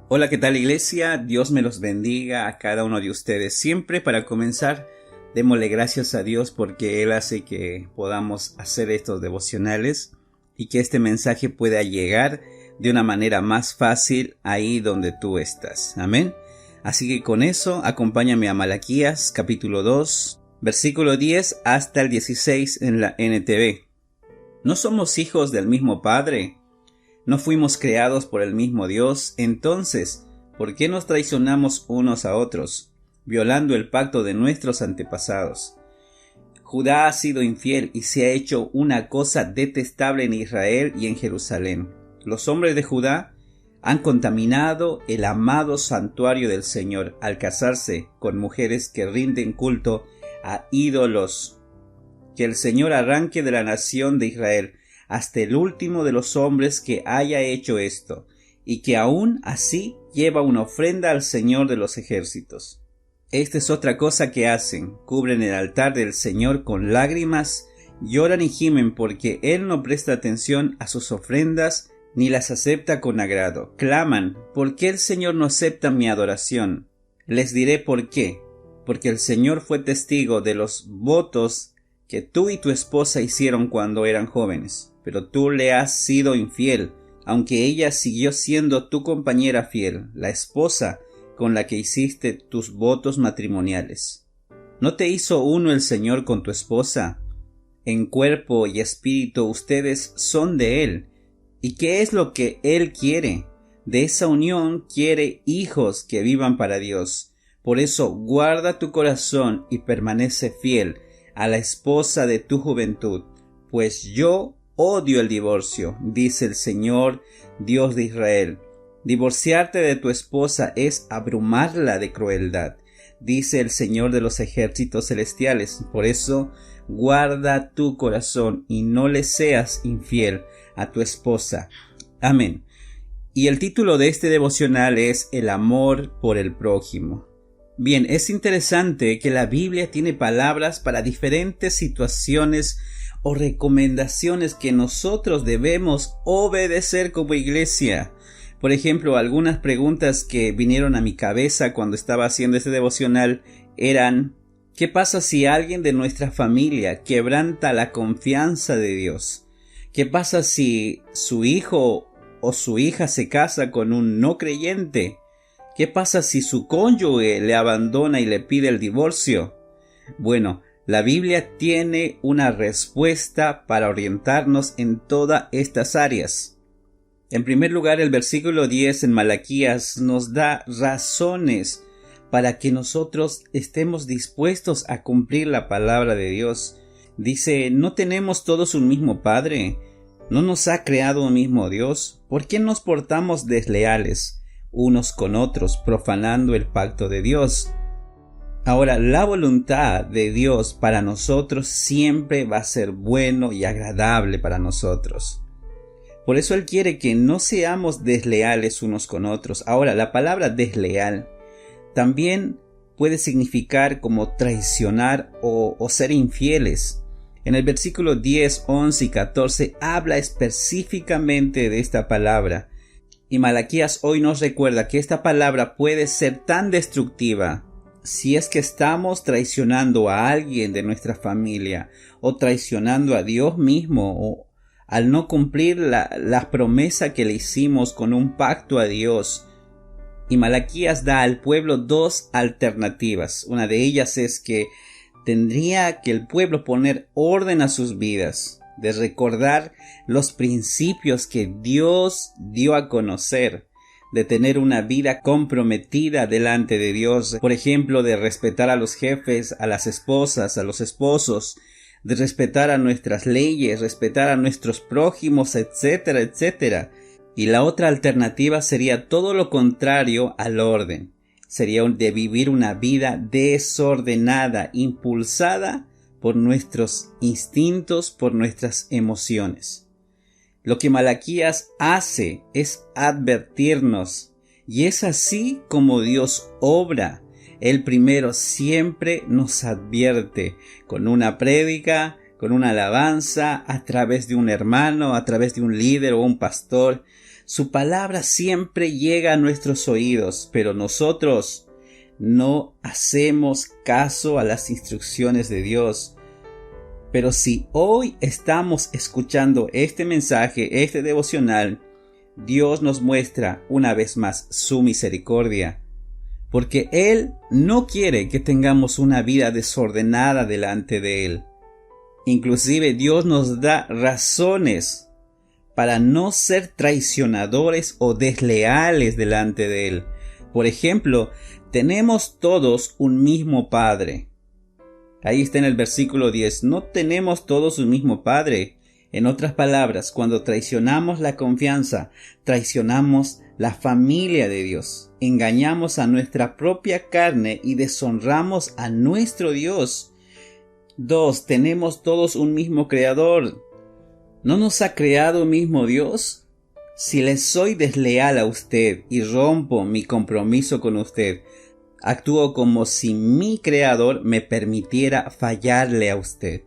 Hola, ¿qué tal, iglesia? Dios me los bendiga a cada uno de ustedes. Siempre para comenzar, démosle gracias a Dios porque Él hace que podamos hacer estos devocionales y que este mensaje pueda llegar de una manera más fácil ahí donde tú estás. Amén. Así que con eso, acompáñame a Malaquías capítulo 2, versículo 10 hasta el 16 en la NTV. ¿No somos hijos del mismo Padre? ¿No fuimos creados por el mismo Dios? Entonces, ¿por qué nos traicionamos unos a otros, violando el pacto de nuestros antepasados? Judá ha sido infiel y se ha hecho una cosa detestable en Israel y en Jerusalén. Los hombres de Judá han contaminado el amado santuario del Señor al casarse con mujeres que rinden culto a ídolos. Que el Señor arranque de la nación de Israel hasta el último de los hombres que haya hecho esto, y que aún así lleva una ofrenda al Señor de los ejércitos. Esta es otra cosa que hacen: cubren el altar del Señor con lágrimas, lloran y gimen porque Él no presta atención a sus ofrendas ni las acepta con agrado. Claman: ¿por qué el Señor no acepta mi adoración? Les diré por qué: porque el Señor fue testigo de los votos que tú y tu esposa hicieron cuando eran jóvenes, pero tú le has sido infiel, aunque ella siguió siendo tu compañera fiel, la esposa con la que hiciste tus votos matrimoniales. ¿No te hizo uno el Señor con tu esposa? En cuerpo y espíritu ustedes son de Él. ¿Y qué es lo que Él quiere? De esa unión quiere hijos que vivan para Dios. Por eso guarda tu corazón y permanece fiel a la esposa de tu juventud, pues yo odio el divorcio, dice el Señor, Dios de Israel. Divorciarte de tu esposa es abrumarla de crueldad, dice el Señor de los ejércitos celestiales. Por eso guarda tu corazón y no le seas infiel a tu esposa. Amén. Y el título de este devocional es El amor por el prójimo. Bien, es interesante que la Biblia tiene palabras para diferentes situaciones o recomendaciones que nosotros debemos obedecer como iglesia. Por ejemplo, algunas preguntas que vinieron a mi cabeza cuando estaba haciendo este devocional eran: ¿qué pasa si alguien de nuestra familia quebranta la confianza de Dios? ¿Qué pasa si su hijo o su hija se casa con un no creyente? ¿Qué pasa si su cónyuge le abandona y le pide el divorcio? Bueno, la Biblia tiene una respuesta para orientarnos en todas estas áreas. En primer lugar, el versículo 10 en Malaquías nos da razones para que nosotros estemos dispuestos a cumplir la palabra de Dios. Dice: ¿no tenemos todos un mismo Padre? ¿No nos ha creado un mismo Dios? ¿Por qué nos portamos desleales unos con otros, profanando el pacto de Dios? Ahora, la voluntad de Dios para nosotros siempre va a ser bueno y agradable para nosotros. Por eso Él quiere que no seamos desleales unos con otros. Ahora, la palabra desleal también puede significar como traicionar o ser infieles. En el versículo 10, 11 y 14 habla específicamente de esta palabra. Y Malaquías hoy nos recuerda que esta palabra puede ser tan destructiva si es que estamos traicionando a alguien de nuestra familia o traicionando a Dios mismo o al no cumplir la promesa que le hicimos con un pacto a Dios. Y Malaquías da al pueblo dos alternativas. Una de ellas es que tendría que el pueblo poner orden a sus vidas, de recordar los principios que Dios dio a conocer, de tener una vida comprometida delante de Dios, por ejemplo, de respetar a los jefes, a las esposas, a los esposos, de respetar a nuestras leyes, respetar a nuestros prójimos, etcétera, etcétera. Y la otra alternativa sería todo lo contrario al orden. Sería de vivir una vida desordenada, impulsada por nuestros instintos, por nuestras emociones. Lo que Malaquías hace es advertirnos, y es así como Dios obra. Él primero siempre nos advierte con una prédica, con una alabanza, a través de un hermano, a través de un líder o un pastor. Su palabra siempre llega a nuestros oídos, pero nosotros no hacemos caso a las instrucciones de Dios. Pero si hoy estamos escuchando este mensaje, este devocional, Dios nos muestra una vez más su misericordia, porque Él no quiere que tengamos una vida desordenada delante de Él. Inclusive Dios nos da razones para no ser traicionadores o desleales delante de Él. Por ejemplo, tenemos todos un mismo Padre. Ahí está en el versículo 10. No tenemos todos un mismo Padre. En otras palabras, cuando traicionamos la confianza, traicionamos la familia de Dios. Engañamos a nuestra propia carne y deshonramos a nuestro Dios. 2. Tenemos todos un mismo Creador. ¿No nos ha creado un mismo Dios? Si le soy desleal a usted y rompo mi compromiso con usted, actúo como si mi Creador me permitiera fallarle a usted.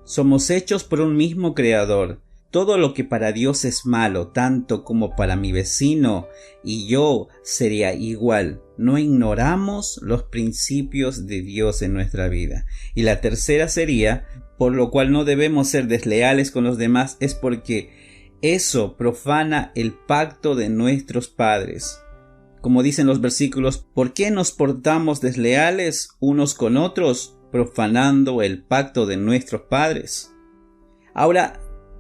Somos hechos por un mismo Creador. Todo lo que para Dios es malo, tanto como para mi vecino y yo, sería igual. No ignoramos los principios de Dios en nuestra vida. Y la tercera sería, por lo cual no debemos ser desleales con los demás, es porque eso profana el pacto de nuestros padres. Como dicen los versículos, ¿por qué nos portamos desleales unos con otros, profanando el pacto de nuestros padres? Ahora,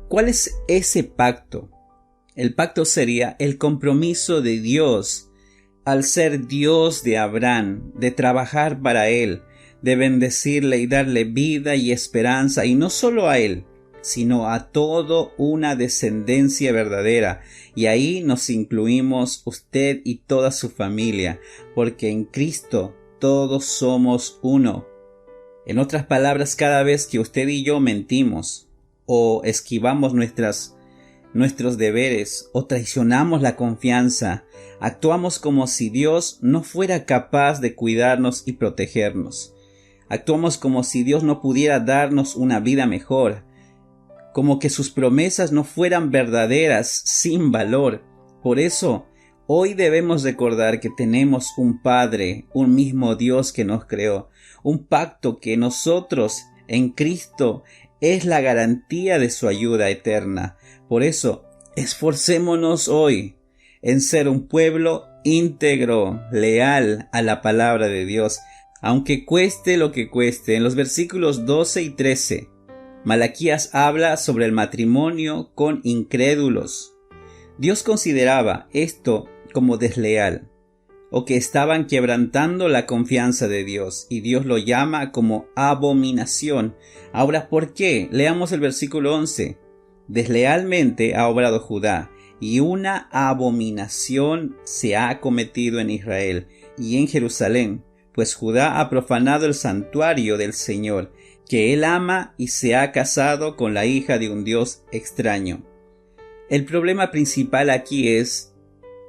¿cuál es ese pacto? El pacto sería el compromiso de Dios al ser Dios de Abraham, de trabajar para él, de bendecirle y darle vida y esperanza, y no solo a él, sino a toda una descendencia verdadera. Y ahí nos incluimos usted y toda su familia, porque en Cristo todos somos uno. En otras palabras, cada vez que usted y yo mentimos, o esquivamos nuestros deberes, o traicionamos la confianza, actuamos como si Dios no fuera capaz de cuidarnos y protegernos. Actuamos como si Dios no pudiera darnos una vida mejor, como que sus promesas no fueran verdaderas, sin valor. Por eso, hoy debemos recordar que tenemos un Padre, un mismo Dios que nos creó, un pacto que nosotros en Cristo es la garantía de su ayuda eterna. Por eso, esforcémonos hoy en ser un pueblo íntegro, leal a la palabra de Dios, aunque cueste lo que cueste. En los versículos 12 y 13, Malaquías habla sobre el matrimonio con incrédulos. Dios consideraba esto como desleal, o que estaban quebrantando la confianza de Dios, y Dios lo llama como abominación. Ahora, ¿por qué? Leamos el versículo 11. Deslealmente ha obrado Judá, y una abominación se ha cometido en Israel y en Jerusalén, pues Judá ha profanado el santuario del Señor, que él ama, y se ha casado con la hija de un Dios extraño. El problema principal aquí es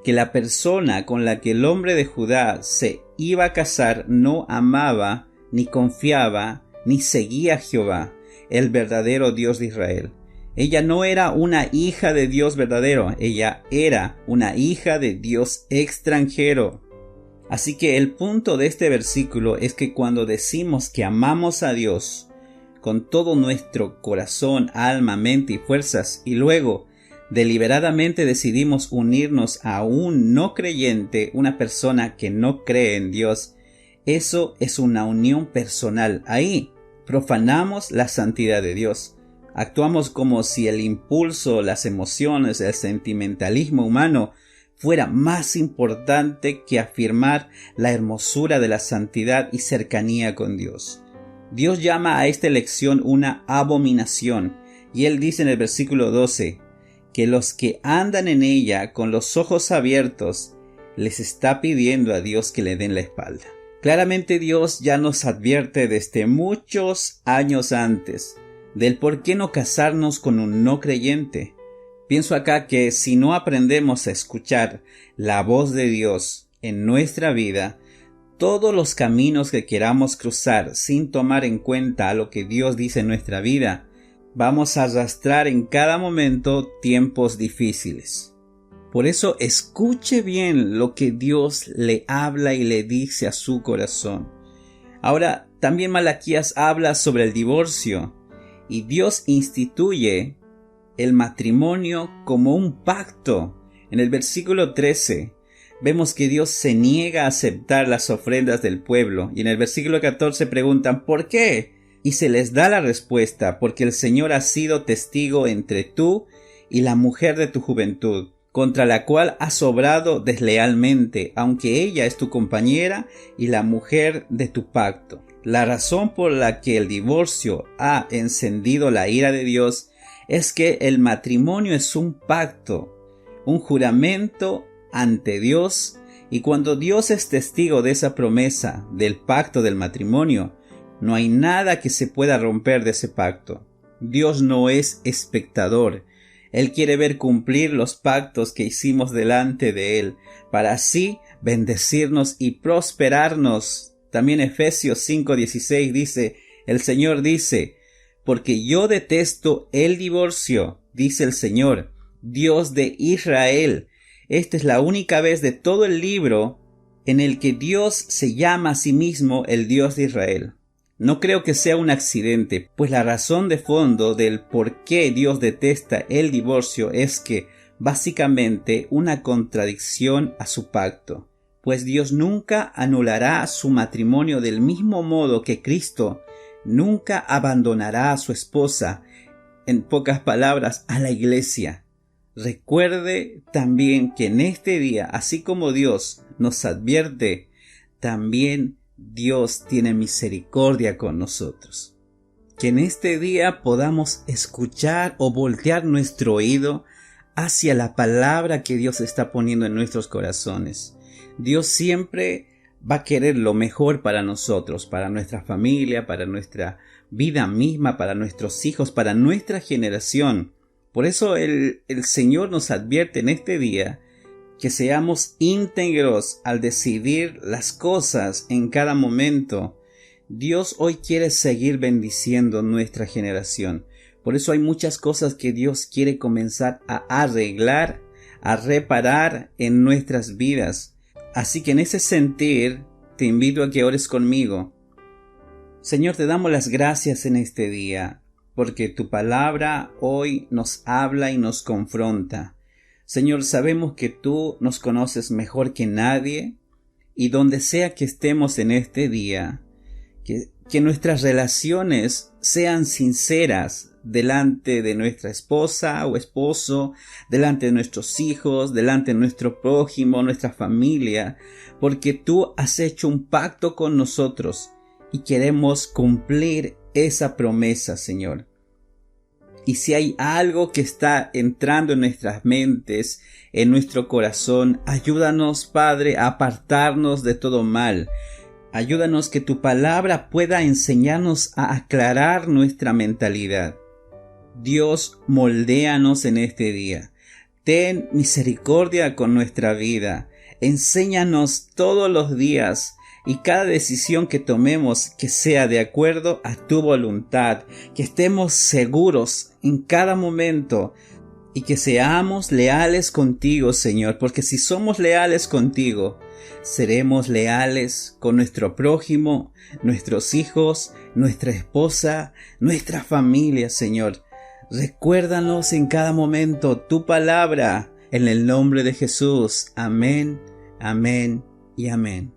que la persona con la que el hombre de Judá se iba a casar no amaba, ni confiaba, ni seguía a Jehová, el verdadero Dios de Israel. Ella no era una hija de Dios verdadero, ella era una hija de Dios extranjero. Así que el punto de este versículo es que cuando decimos que amamos a Dios con todo nuestro corazón, alma, mente y fuerzas, y luego deliberadamente decidimos unirnos a un no creyente, una persona que no cree en Dios, eso es una unión personal. Ahí profanamos la santidad de Dios. Actuamos como si el impulso, las emociones, el sentimentalismo humano fuera más importante que afirmar la hermosura de la santidad y cercanía con Dios. Dios llama a esta elección una abominación, y Él dice en el versículo 12, que los que andan en ella con los ojos abiertos les está pidiendo a Dios que le den la espalda. Claramente Dios ya nos advierte desde muchos años antes del por qué no casarnos con un no creyente. Pienso acá que si no aprendemos a escuchar la voz de Dios en nuestra vida, todos los caminos que queramos cruzar sin tomar en cuenta lo que Dios dice en nuestra vida, vamos a arrastrar en cada momento tiempos difíciles. Por eso escuche bien lo que Dios le habla y le dice a su corazón. Ahora, también Malaquías habla sobre el divorcio y Dios instituye el matrimonio como un pacto. En el versículo 13 vemos que Dios se niega a aceptar las ofrendas del pueblo y en el versículo 14 preguntan ¿por qué? Y se les da la respuesta: porque el Señor ha sido testigo entre tú y la mujer de tu juventud, contra la cual has obrado deslealmente, aunque ella es tu compañera y la mujer de tu pacto. La razón por la que el divorcio ha encendido la ira de Dios es que el matrimonio es un pacto, un juramento ante Dios, y cuando Dios es testigo de esa promesa, del pacto del matrimonio, no hay nada que se pueda romper de ese pacto. Dios no es espectador. Él quiere ver cumplir los pactos que hicimos delante de Él, para así bendecirnos y prosperarnos. También Efesios 5:16 dice, el Señor dice, porque yo detesto el divorcio, dice el Señor, Dios de Israel. Esta es la única vez de todo el libro en el que Dios se llama a sí mismo el Dios de Israel. No creo que sea un accidente, pues la razón de fondo del por qué Dios detesta el divorcio es que, básicamente, una contradicción a su pacto, pues Dios nunca anulará su matrimonio del mismo modo que Cristo nunca abandonará a su esposa, en pocas palabras, a la iglesia. Recuerde también que en este día, así como Dios nos advierte, también Dios tiene misericordia con nosotros. Que en este día podamos escuchar o voltear nuestro oído hacia la palabra que Dios está poniendo en nuestros corazones. Dios siempre va a querer lo mejor para nosotros, para nuestra familia, para nuestra vida misma, para nuestros hijos, para nuestra generación. Por eso el Señor nos advierte en este día que seamos íntegros al decidir las cosas en cada momento. Dios hoy quiere seguir bendiciendo nuestra generación. Por eso hay muchas cosas que Dios quiere comenzar a arreglar, a reparar en nuestras vidas. Así que en ese sentir te invito a que ores conmigo. Señor, te damos las gracias en este día, porque tu palabra hoy nos habla y nos confronta. Señor, sabemos que tú nos conoces mejor que nadie, y donde sea que estemos en este día, que nuestras relaciones sean sinceras delante de nuestra esposa o esposo, delante de nuestros hijos, delante de nuestro prójimo, nuestra familia, porque tú has hecho un pacto con nosotros y queremos cumplir esa promesa, Señor. Y si hay algo que está entrando en nuestras mentes, en nuestro corazón, ayúdanos, Padre, a apartarnos de todo mal. Ayúdanos que tu palabra pueda enseñarnos a aclarar nuestra mentalidad. Dios, moldéanos en este día. Ten misericordia con nuestra vida. Enséñanos todos los días y cada decisión que tomemos que sea de acuerdo a tu voluntad, que estemos seguros en cada momento y que seamos leales contigo, Señor, porque si somos leales contigo, seremos leales con nuestro prójimo, nuestros hijos, nuestra esposa, nuestra familia, Señor. Recuérdanos en cada momento tu palabra, en el nombre de Jesús. Amén, amén y amén.